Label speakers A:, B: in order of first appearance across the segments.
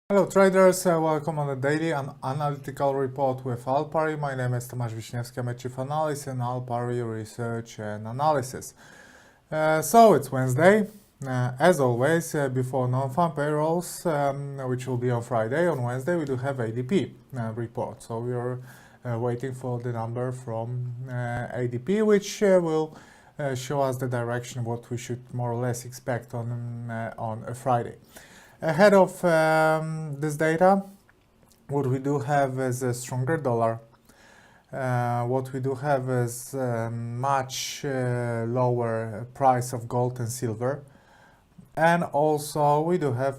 A: Hello traders, welcome on the daily and analytical report with Alpari. My name is Tomasz Wiśniewski, I'm a chief analyst in Alpari Research and Analysis. So it's Wednesday, as always, before non-farm payrolls, which will be on Friday. On Wednesday we do have ADP report, so we are waiting for the number from ADP, which will show us the direction what we should more or less expect on a Friday. Ahead of this data, what we do have is a stronger dollar. What we do have is much lower price of gold and silver. And also we do have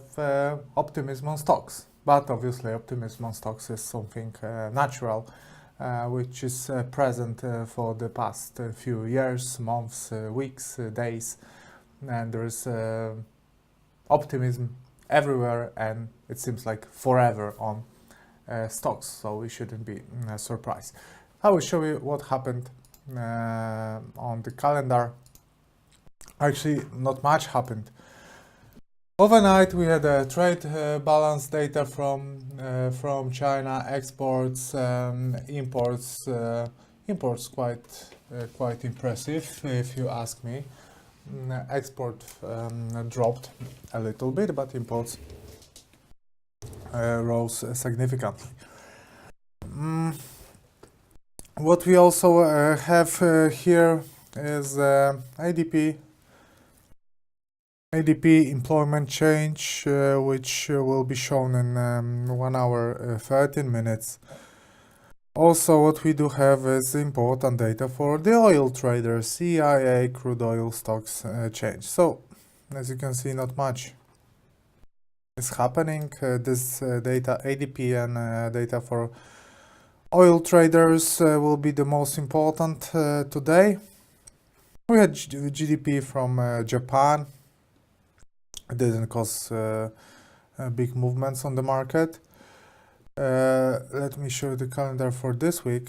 A: optimism on stocks. But obviously optimism on stocks is something natural, which is present for the past few years, months, weeks, days. And there's optimism everywhere, and it seems like forever on stocks, so we shouldn't be surprised. I will show you what happened on the calendar. Actually, not much happened. Overnight, we had a trade balance data from China, exports, imports. Imports quite impressive, if you ask me. Export dropped a little bit, but imports rose significantly. What we also have here is ADP employment change, which will be shown in 1 hour 13 minutes. Also, what we do have is important data for the oil traders, CIA crude oil stocks change. So, as you can see, not much is happening. This data, ADP and data for oil traders will be the most important today. We had GDP from Japan. It didn't cause big movements on the market. Let me show you the calendar for this week.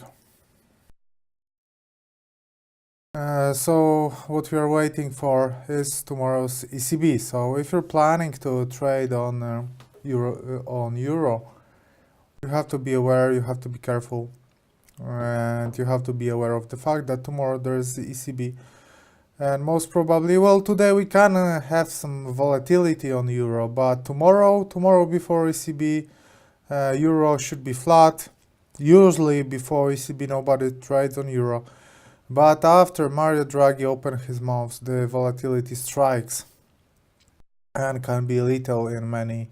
A: So what we are waiting for is tomorrow's ECB. So if you're planning to trade on euro, you have to be aware, you have to be careful, and you have to be aware of the fact that tomorrow there's the ECB. And most probably, well, today we can have some volatility on euro, but tomorrow before ECB, euro should be flat. Usually before ECB nobody trades on euro, but after Mario Draghi opened his mouth, the volatility strikes and can be lethal in many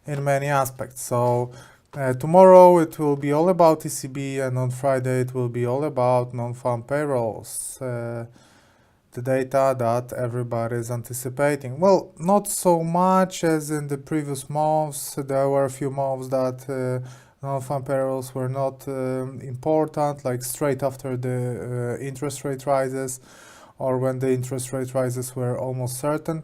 A: aspects. So tomorrow it will be all about ECB, and on Friday it will be all about non-farm payrolls, the data that everybody is anticipating. Well, not so much as in the previous months. There were a few months that non-farm payrolls were not important, like straight after the interest rate rises, or when the interest rate rises were almost certain.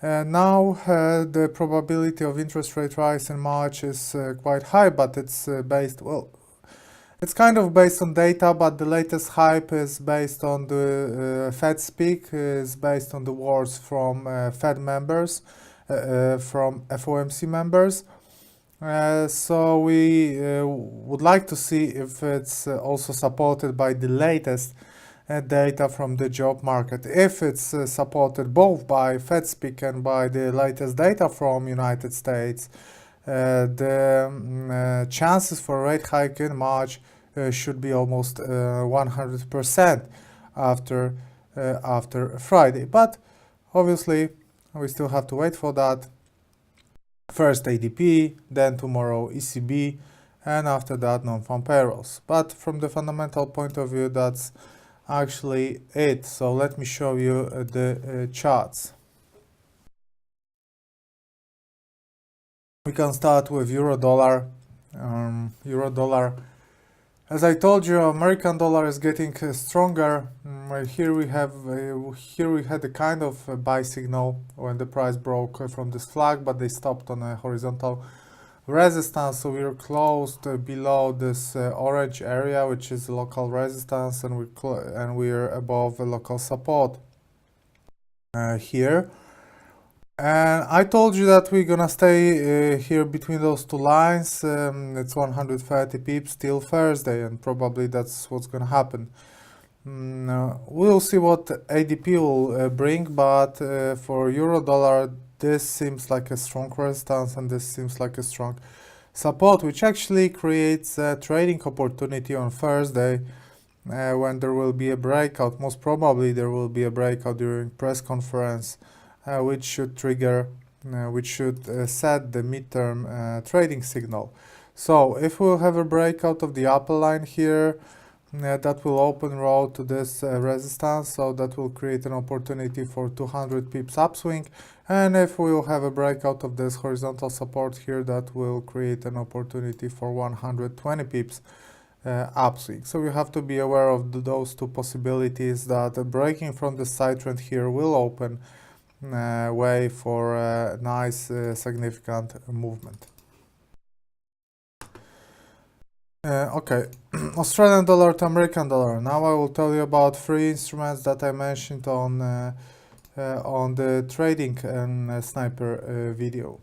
A: Now the probability of interest rate rise in March is quite high, but it's it's kind of based on data, but the latest hype is based on the Fed speak, is based on the words from Fed members, from FOMC members. So we would like to see if it's also supported by the latest data from the job market. If it's supported both by Fed speak and by the latest data from United States, the chances for a rate hike in March should be almost 100% after Friday. But obviously, we still have to wait for that. First ADP, then tomorrow ECB, and after that non-farm payrolls. But from the fundamental point of view, that's actually it. So let me show you the charts. We can start with euro dollar. As I told you, American dollar is getting stronger. Here we had a kind of buy signal when the price broke from this flag, but they stopped on a horizontal resistance, so we are closed below this orange area, which is local resistance, and we are above local support here. And I told you that we're gonna stay here between those two lines. It's 130 pips till Thursday, and probably that's what's gonna happen. We'll see what ADP will bring, but for euro dollar, this seems like a strong resistance, and this seems like a strong support, which actually creates a trading opportunity on Thursday when there will be a breakout. Most probably, there will be a breakout during press conference, which should trigger, which should set the midterm trading signal. So, if we'll have a breakout of the upper line here, that will open road to this resistance, so that will create an opportunity for 200 pips upswing. And if we'll have a breakout of this horizontal support here, that will create an opportunity for 120 pips upswing. So you have to be aware of those two possibilities, that breaking from the side trend here will open way for a nice significant movement. Okay, Australian dollar to American dollar. Now I will tell you about three instruments that I mentioned on the trading and sniper video.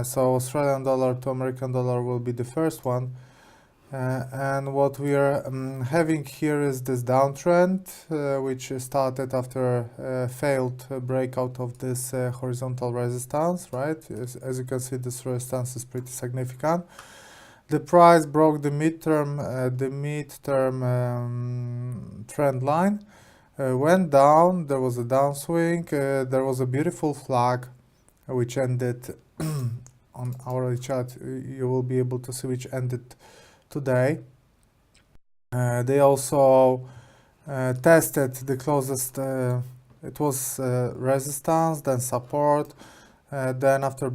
A: So Australian dollar to American dollar will be the first one. And what we are having here is this downtrend, which started after a failed breakout of this horizontal resistance, right? As you can see, this resistance is pretty significant. The price broke the midterm trend line, went down. There was a downswing. There was a beautiful flag, which ended on our chart. You will be able to see which ended today. They also tested the closest, it was resistance, then support, then after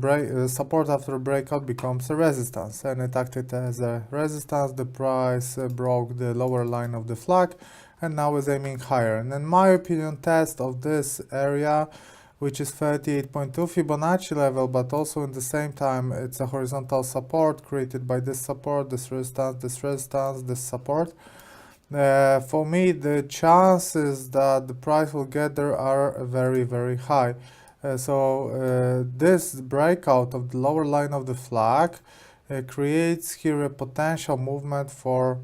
A: support after breakout becomes a resistance, and it acted as a resistance. The price broke the lower line of the flag and now is aiming higher. And in my opinion, test of this area, which is 38.2 Fibonacci level, but also in the same time it's a horizontal support created by this support, this resistance, this resistance, this support. For me, the chances that the price will get there are very, very high. So this breakout of the lower line of the flag creates here a potential movement for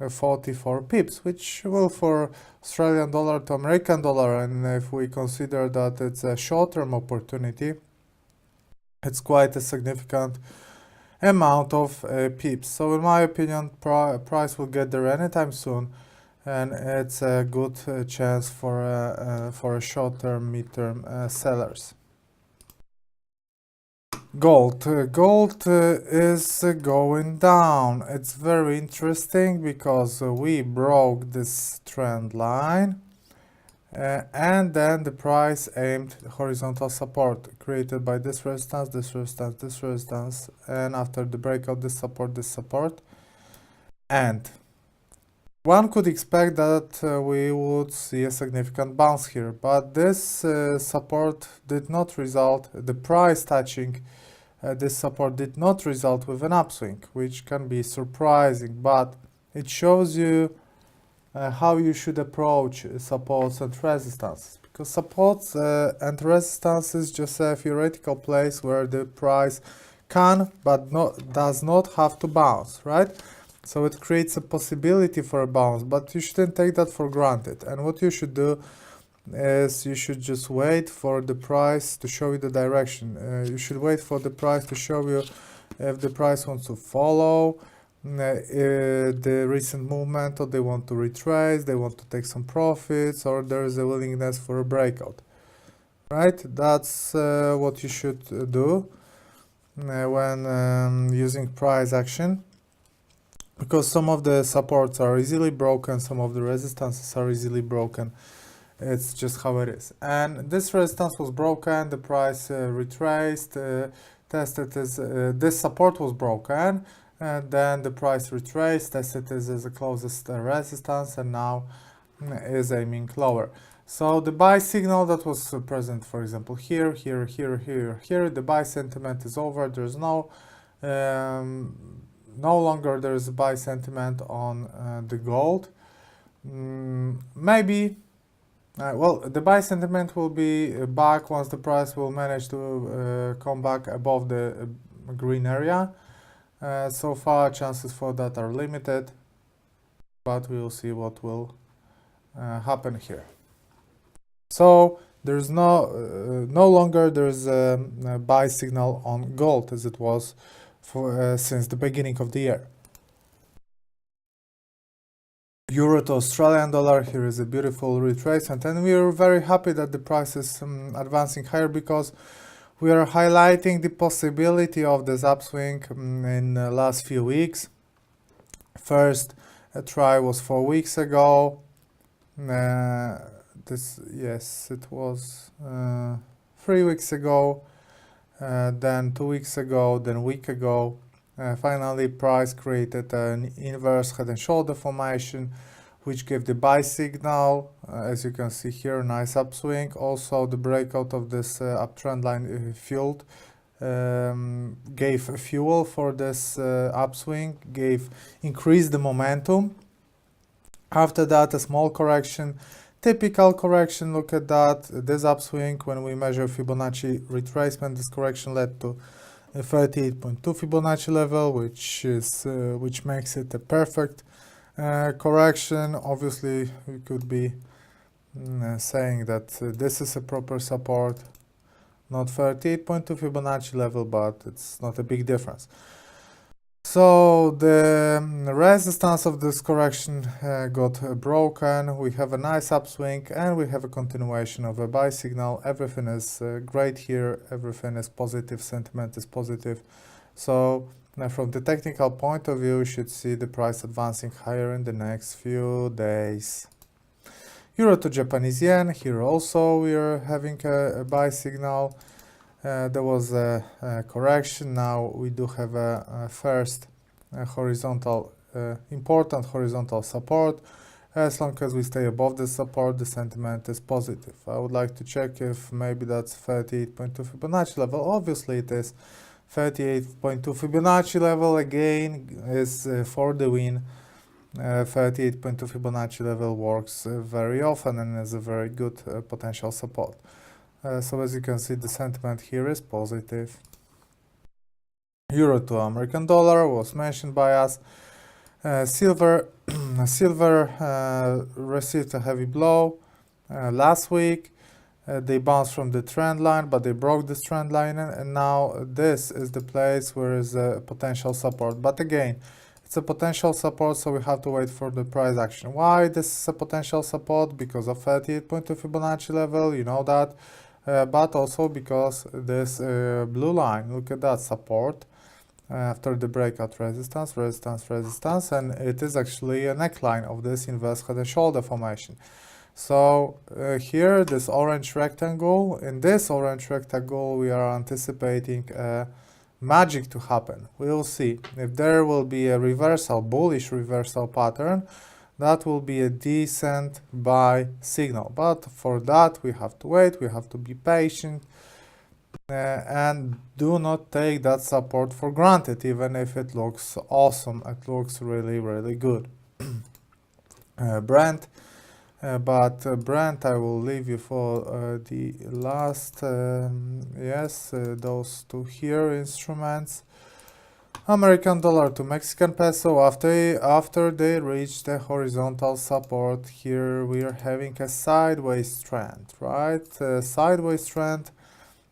A: 44 pips, which will for Australian dollar to American dollar, and if we consider that it's a short-term opportunity, it's quite a significant amount of pips. So in my opinion, price will get there anytime soon, and it's a good chance for a short-term, mid-term sellers. Gold. Gold is going down. It's very interesting because we broke this trend line and then the price aimed horizontal support created by this resistance, this resistance, this resistance, and after the breakout, this support. And one could expect that we would see a significant bounce here, but this support did not result, the price touching this support did not result with an upswing, which can be surprising, but it shows you how you should approach supports and resistances, because supports and resistance is just a theoretical place where the price can but does not have to bounce, right? So it creates a possibility for a bounce, but you shouldn't take that for granted. And what you should do is you should just wait for the price to show you the direction. You should wait for the price to show you if the price wants to follow the recent movement, or they want to retrace, they want to take some profits, or there is a willingness for a breakout, right? That's what you should do when using price action, because some of the supports are easily broken, some of the resistances are easily broken. It's just how it is. And this resistance was broken, the price retraced, tested as this support was broken, and then the price retraced, tested as the closest resistance, and now is aiming lower. So the buy signal that was present, for example, here, the buy sentiment is over. There's no longer there's a buy sentiment on the gold. Maybe Well, the buy sentiment will be back once the price will manage to come back above the green area. So far, chances for that are limited, but we will see what will happen here. So there's no longer there's a buy signal on gold as it was for since the beginning of the year. Euro to Australian dollar, here is a beautiful retracement, and we are very happy that the price is advancing higher because we are highlighting the possibility of this upswing in the last few weeks. First try was 4 weeks ago. It was 3 weeks ago, then 2 weeks ago, then a week ago. Finally, price created an inverse head and shoulder formation, which gave the buy signal. As you can see here, nice upswing. Also, the breakout of this uptrend line gave fuel for this upswing, increased the momentum. After that, a small correction, typical correction. Look at that. This upswing, when we measure Fibonacci retracement, this correction led to a 38.2 Fibonacci level, which makes it a perfect correction. Obviously, we could be saying that this is a proper support, not 38.2 Fibonacci level, but it's not a big difference. So the resistance of this correction got broken. We have a nice upswing and we have a continuation of a buy signal. Everything is great here. Everything is positive. Sentiment is positive. So from the technical point of view, you should see the price advancing higher in the next few days. Euro to Japanese yen. Here also we are having a buy signal. There was a correction. Now we do have a first horizontal, important horizontal support. As long as we stay above the support, the sentiment is positive. I would like to check if maybe that's 38.2 Fibonacci level. Obviously it is 38.2 Fibonacci level. Again, is for the win. 38.2 Fibonacci level works very often and is a very good potential support. So as you can see, the sentiment here is positive. Euro to American dollar was mentioned by us. Silver received a heavy blow last week. They bounced from the trend line, but they broke this trend line, and now this is the place where is a potential support. But again, it's a potential support, so we have to wait for the price action. Why this is a potential support? Because of 38.2 Fibonacci level, you know that. But also because this blue line, look at that, support after the breakout, resistance, and it is actually a neckline of this inverse head and shoulder formation. So here, this orange rectangle, in this orange rectangle, we are anticipating magic to happen. We will see if there will be a reversal, bullish reversal pattern. That will be a decent buy signal, but for that we have to wait, we have to be patient, and do not take that support for granted, even if it looks awesome. It looks really, really good. Brent, Brent, I will leave you for the last, those two here instruments. American dollar to Mexican peso. After they reach the horizontal support, here we are having a sideways trend, right? Sideways trend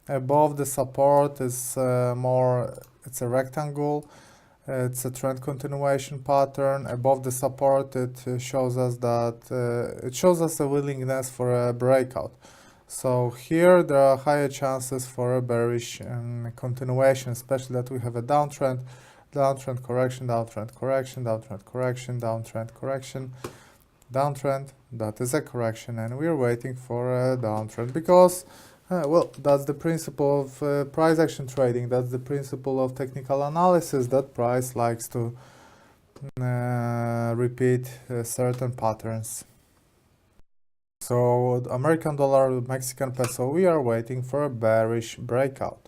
A: above the support is it's a rectangle. It's a trend continuation pattern. Above the support, it shows us that it shows us a willingness for a breakout. So here there are higher chances for a bearish continuation, especially that we have a downtrend, downtrend correction, downtrend correction, downtrend correction, downtrend correction, downtrend. That is a correction, and we are waiting for a downtrend because, well, that's the principle of price action trading. That's the principle of technical analysis, that price likes to repeat certain patterns. So American dollar, Mexican peso, we are waiting for a bearish breakout.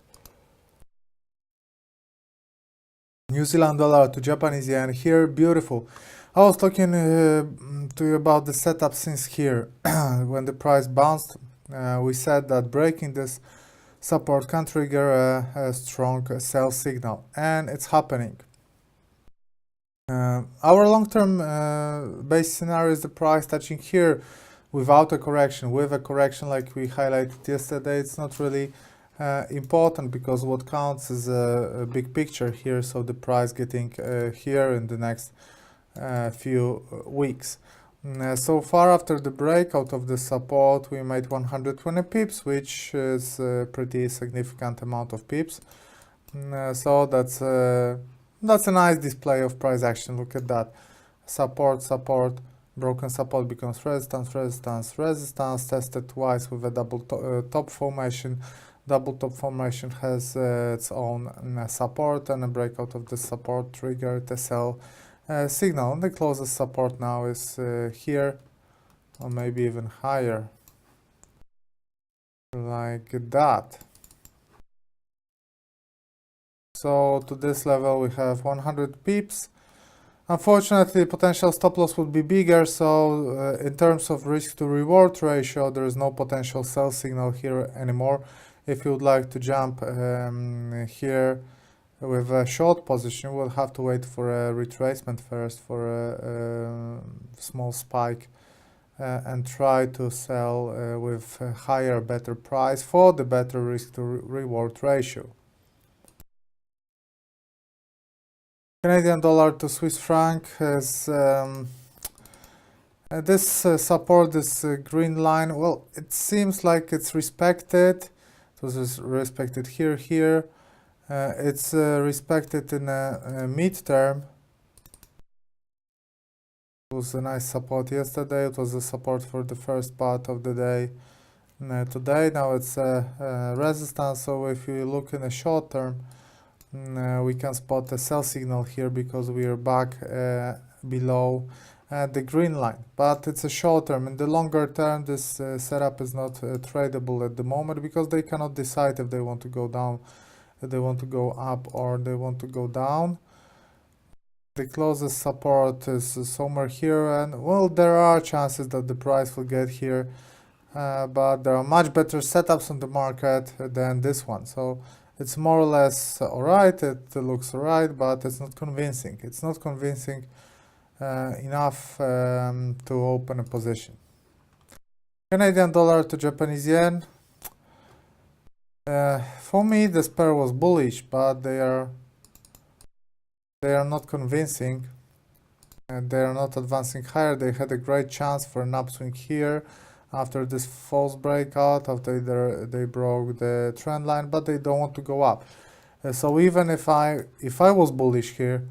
A: New Zealand dollar to Japanese yen, here beautiful. I was talking to you about the setup since here. When the price bounced, we said that breaking this support can trigger a strong sell signal, and it's happening. Our long-term base scenario is the price touching here without a correction. With a correction like we highlighted yesterday, it's not really important, because what counts is a big picture here, so the price getting here in the next few weeks. So far after the breakout of the support, we made 120 pips, which is a pretty significant amount of pips. So that's a nice display of price action. Look at that. Support, support, broken support becomes resistance, resistance, resistance, tested twice with a double top formation. Double top formation has its own support, and a breakout of the support triggered a sell signal. And the closest support now is here, or maybe even higher, like that. So to this level we have 100 pips. Unfortunately, potential stop loss would be bigger, so in terms of risk to reward ratio, there is no potential sell signal here anymore. If you would like to jump here with a short position, we'll have to wait for a retracement first, for a small spike, and try to sell with a higher, better price for the better risk to reward ratio. Canadian dollar to Swiss franc has this support, this green line. Well, it seems like it's respected. It was respected here. It's respected in a mid-term. It was a nice support yesterday. It was a support for the first part of the day. Today, now it's a resistance. So if you look in a short term, we can spot a sell signal here, because we are back below the green line. But it's a short term. In the longer term, this setup is not tradable at the moment, because they cannot decide if they want to go down, if they want to go up, or they want to go down. The closest support is somewhere here, and well, there are chances that the price will get here, but there are much better setups on the market than this one. So it's more or less alright, it looks alright, but it's not convincing. It's not convincing enough to open a position. Canadian dollar to Japanese yen. For me, this pair was bullish, but they are not convincing, and they are not advancing higher. They had a great chance for an upswing here after this false breakout, after they broke the trend line, but they don't want to go up. So even if I was bullish here,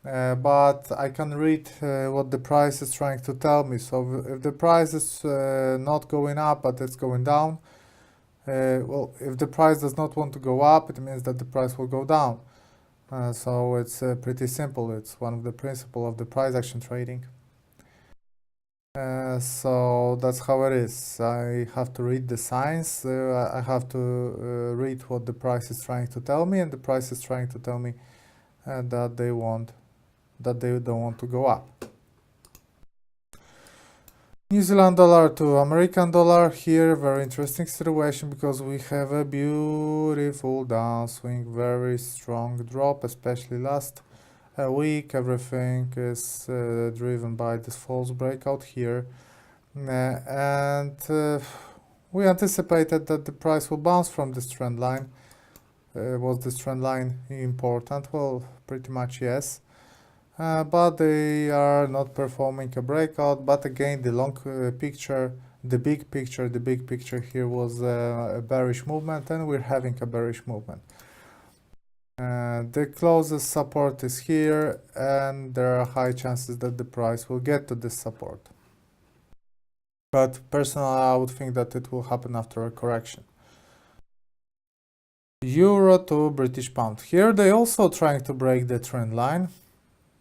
A: but I can read what the price is trying to tell me. So if the price is not going up, but it's going down, well, if the price does not want to go up, it means that the price will go down. So it's pretty simple. It's one of the principles of the price action trading. So that's how it is. I have to read the signs. I have to read what the price is trying to tell me, and the price is trying to tell me that they don't want to go up. New Zealand dollar to American dollar. Here, very interesting situation, because we have a beautiful downswing, very strong drop, especially last week. Everything is driven by this false breakout here, and we anticipated that the price will bounce from this trend line. Was this trend line important? Well, pretty much yes. But they are not performing a breakout. But again, the long picture, the big picture here was a bearish movement, and we're having a bearish movement. The closest support is here, and there are high chances that the price will get to this support. But personally, I would think that it will happen after a correction. Euro to British pound. Here they also trying to break the trend line.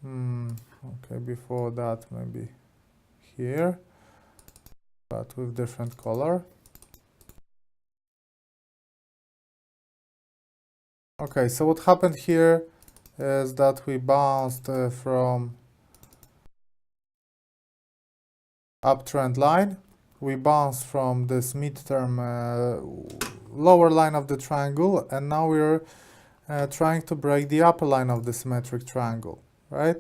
A: Okay, before that maybe here, but with different color. Okay, so what happened here is that we bounced from uptrend line. We bounced from this midterm lower line of the triangle, and now we're trying to break the upper line of the symmetric triangle, right?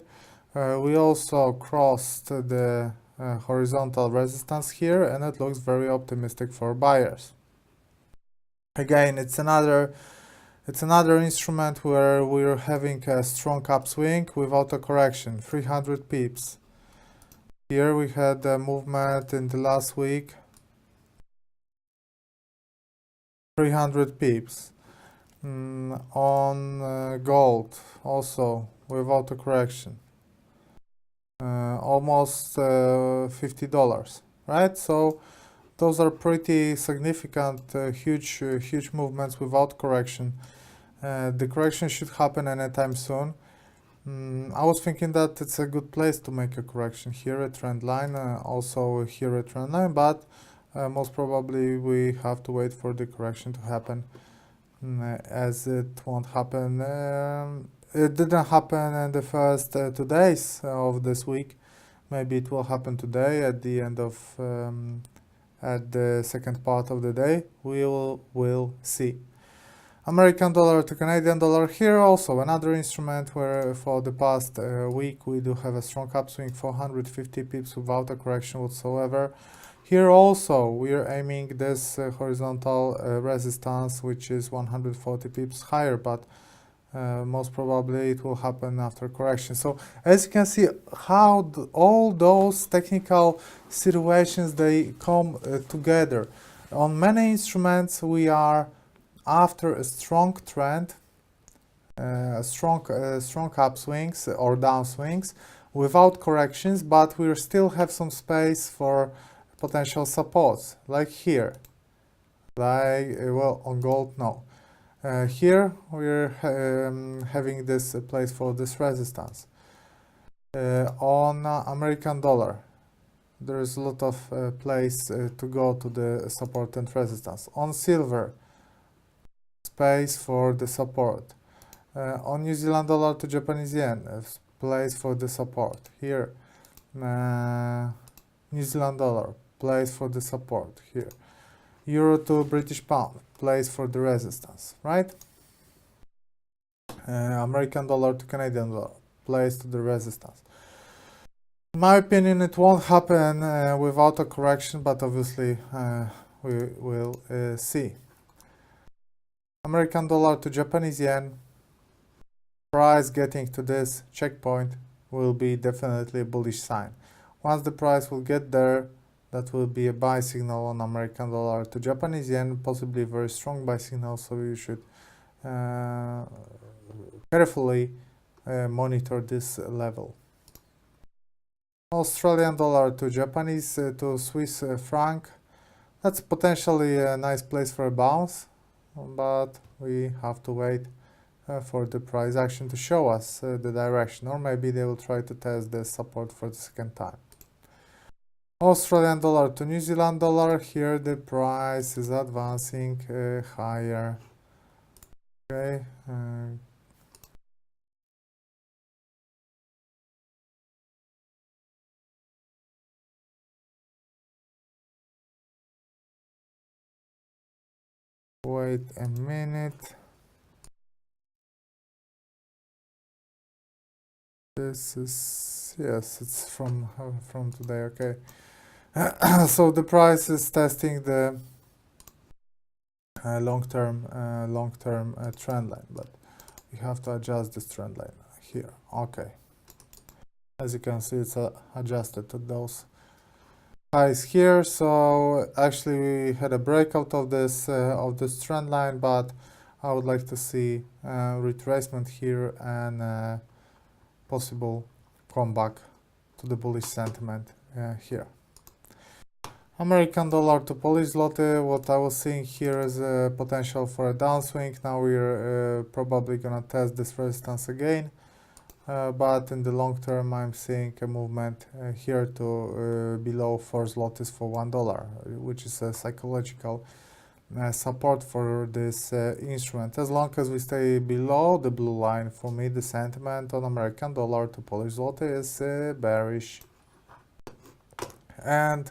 A: We also crossed the horizontal resistance here, and it looks very optimistic for buyers. Again, it's another instrument where we're having a strong upswing without a correction, 300 pips. Here we had a movement in the last week, 300 pips. On gold, also without a correction, almost $50, right? So those are pretty significant, huge movements without correction. The correction should happen anytime soon. I was thinking that it's a good place to make a correction here, a trend line, also here a trend line, but most probably we have to wait for the correction to happen, as it won't happen. It didn't happen in the first 2 days of this week. Maybe it will happen today at the end of at the second part of the day. We'll see. American dollar to Canadian dollar, here also another instrument where for the past week we do have a strong upswing, 450 pips without a correction whatsoever. Here also we are aiming this horizontal resistance, which is 140 pips higher, but most probably it will happen after correction. So as you can see, how all those technical situations, they come together. On many instruments we are after a strong trend, strong upswings or downswings without corrections, but we still have some space for potential supports, like here, like well, on gold, no. Here we're having this place for this resistance. On American dollar, there is a lot of place to go to the support and resistance. On silver, space for the support. On New Zealand dollar to Japanese yen, place for the support. Here, New Zealand dollar, place for the support. Here, Euro to British pound, place for the resistance, right? American dollar to Canadian dollar, place to the resistance. In my opinion, it won't happen without a correction, but obviously we will see. American dollar to Japanese yen, price getting to this checkpoint will be definitely a bullish sign. Once the price will get there, that will be a buy signal on American dollar to Japanese yen, possibly a very strong buy signal, so you should carefully monitor this level. Australian dollar to Japanese to Swiss franc, that's potentially a nice place for a bounce, but we have to wait for the price action to show us the direction, or maybe they will try to test the support for the second time. Australian dollar to New Zealand dollar, here the price is advancing higher. Okay. Wait a minute. This is, yes, it's from today, okay. So the price is testing the long-term trend line, but we have to adjust this trend line here. Okay. As you can see, it's adjusted to those highs here. So actually we had a breakout of this trend line, but I would like to see retracement here and possible comeback to the bullish sentiment here. American dollar to Polish zloty, what I was seeing here is a potential for a downswing. Now we're probably gonna test this resistance again, but in the long term I'm seeing a movement here to below 4 zlotys for $1, which is a psychological support for this instrument. As long as we stay below the blue line, for me the sentiment on American dollar to Polish zloty is bearish. And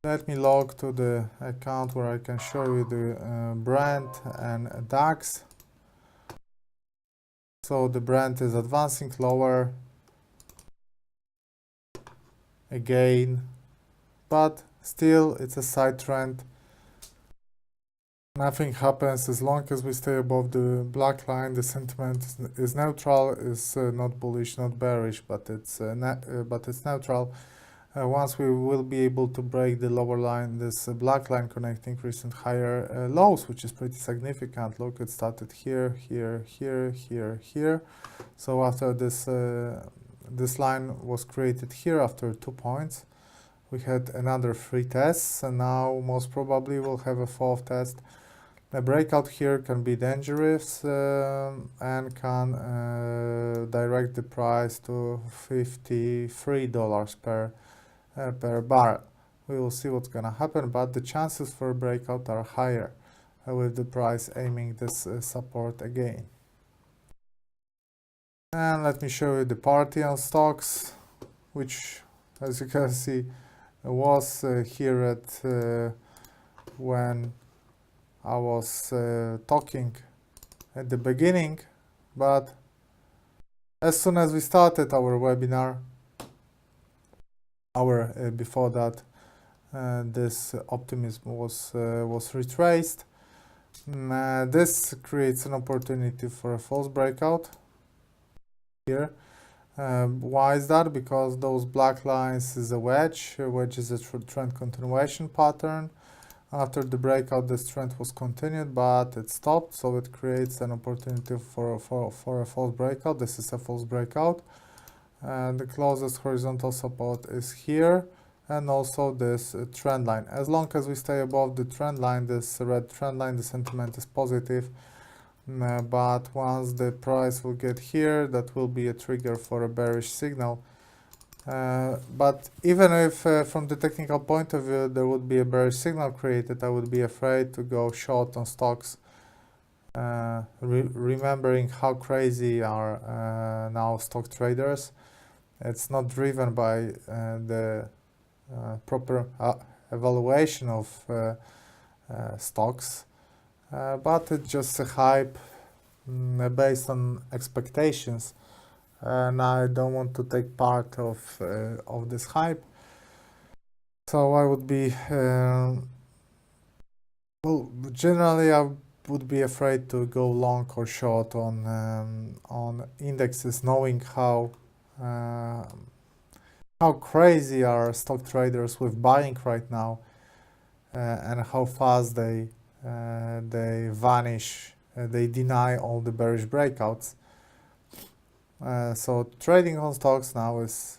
A: let me log to the account where I can show you the Brent and DAX. So the Brent is advancing lower again, but still it's a side trend. Nothing happens as long as we stay above the black line. The sentiment is neutral, is not bullish, not bearish, but it's neutral. Once we will be able to break the lower line, this black line connecting recent higher lows, which is pretty significant. Look, it started here, here, here, here, here. So after this line was created here after 2 points, we had another 3 tests, and now most probably we'll have a 4th test. A breakout here can be dangerous and can direct the price to $53 per barrel. We will see what's gonna happen, but the chances for a breakout are higher with the price aiming this support again. And let me show you the party on stocks, which, as you can see, was here at when I was talking at the beginning, but as soon as we started our webinar, before that, this optimism was retraced. This creates an opportunity for a false breakout here. Why is that? Because those black lines is a wedge. A wedge is a trend continuation pattern. After the breakout, this trend was continued, but it stopped, so it creates an opportunity for a false breakout. This is a false breakout. And the closest horizontal support is here, and also this trend line. As long as we stay above the trend line, this red trend line, the sentiment is positive. But once the price will get here, that will be a trigger for a bearish signal. But even if from the technical point of view there would be a bearish signal created, I would be afraid to go short on stocks, remembering how crazy are now stock traders. It's not driven by the proper evaluation of stocks, but it's just a hype based on expectations. And I don't want to take part of this hype, so I would be well, generally I would be afraid to go long or short on indexes, knowing how crazy are stock traders with buying right now, and how fast they vanish, they deny all the bearish breakouts. So trading on stocks now is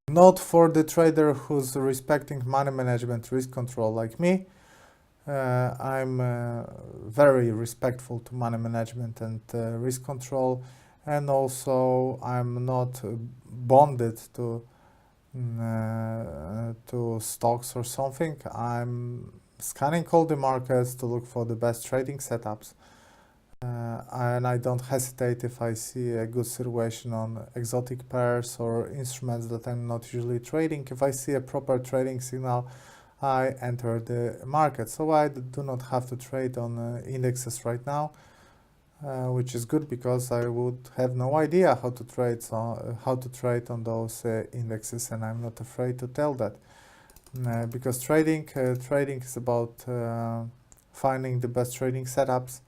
A: not for the trader who's respecting money management, risk control like me. I'm very respectful to money management and risk control, and also I'm not bonded to stocks or something. I'm scanning all the markets to look for the best trading setups. And I don't hesitate if I see a good situation on exotic pairs or instruments that I'm not usually trading. If I see a proper trading signal, I enter the market. So I do not have to trade on indexes right now, which is good because I would have no idea how to trade on those indexes, and I'm not afraid to tell that. Because trading is about finding the best trading setups.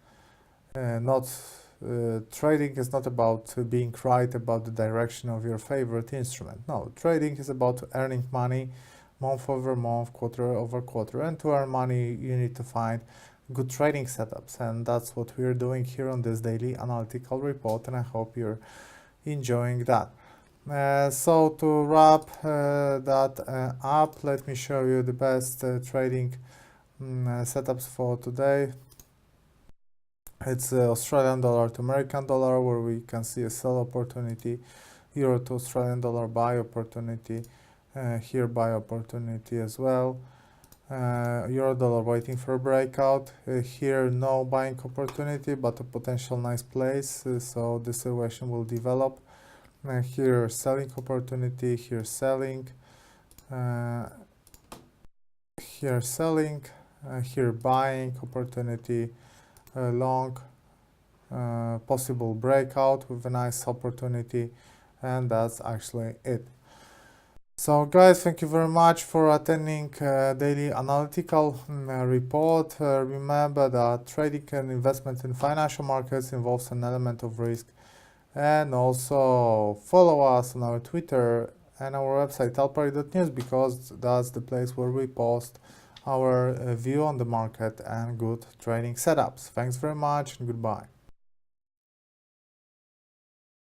A: Trading is not about being right about the direction of your favorite instrument. No, trading is about earning money month over month, quarter over quarter, and to earn money you need to find good trading setups, and that's what we're doing here on this daily analytical report, and I hope you're enjoying that. So to wrap that up, let me show you the best trading setups for today. It's Australian dollar to American dollar, where we can see a sell opportunity, euro to Australian dollar buy opportunity, here buy opportunity as well, euro dollar waiting for a breakout, here no buying opportunity but a potential nice place, so the situation will develop. Here selling opportunity, here selling, here selling, here buying opportunity, long, possible breakout with a nice opportunity, and that's actually it. So guys, thank you very much for attending daily analytical report. Remember that trading and investment in financial markets involves an element of risk, and also follow us on our Twitter and our website alpari.news, because that's the place where we post our view on the market and good trading setups. Thanks very much and goodbye.